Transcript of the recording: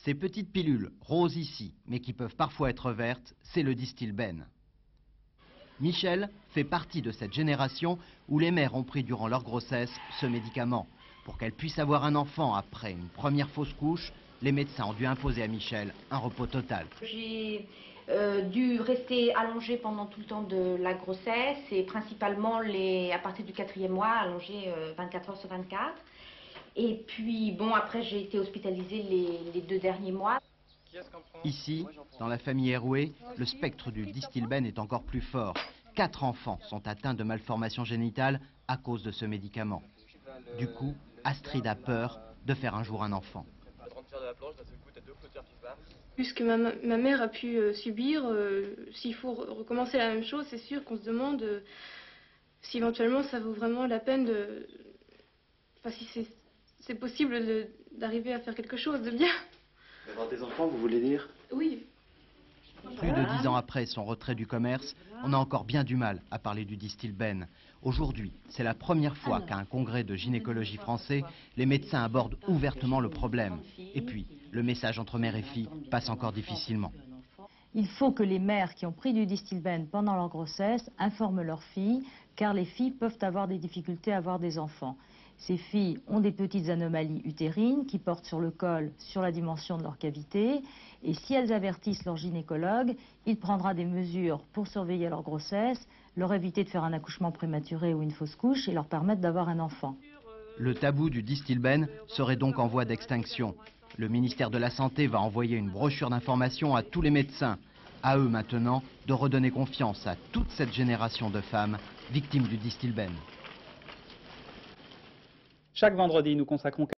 Ces petites pilules, roses ici, mais qui peuvent parfois être vertes, c'est le Distilbène. Michel fait partie de cette génération où les mères ont pris durant leur grossesse ce médicament. Pour qu'elle puisse avoir un enfant après une première fausse couche, les médecins ont dû imposer à Michel un repos total. J'ai dû rester allongée pendant tout le temps de la grossesse et principalement à partir du 4e mois, allongée 24 heures sur 24. Et puis bon, après j'ai été hospitalisée les 2 derniers mois. Ici, dans la famille Herouet, le spectre du Distilbène est encore plus fort. 4 enfants sont atteints de malformations génitales à cause de ce médicament. Du coup, Astrid a peur de faire un jour un enfant. Puisque ma mère a pu subir, s'il faut recommencer la même chose, c'est sûr qu'on se demande si éventuellement ça vaut vraiment la peine de... Enfin, si c'est possible d'arriver à faire quelque chose de bien. D'avoir des enfants, vous voulez dire? Oui. Plus de 10 ans après son retrait du commerce, on a encore bien du mal à parler du Distilbène. Aujourd'hui, c'est la première fois qu'à un congrès de gynécologie français, les médecins abordent ouvertement le problème. Et puis, le message entre mère et fille passe encore difficilement. Il faut que les mères qui ont pris du Distilbène pendant leur grossesse informent leurs filles, car les filles peuvent avoir des difficultés à avoir des enfants. Ces filles ont des petites anomalies utérines qui portent sur le col, sur la dimension de leur cavité. Et si elles avertissent leur gynécologue, il prendra des mesures pour surveiller leur grossesse, leur éviter de faire un accouchement prématuré ou une fausse couche et leur permettre d'avoir un enfant. Le tabou du Distilbène serait donc en voie d'extinction. Le ministère de la Santé va envoyer une brochure d'information à tous les médecins. À eux maintenant de redonner confiance à toute cette génération de femmes victimes du Distilbène. Chaque vendredi, nous consacrons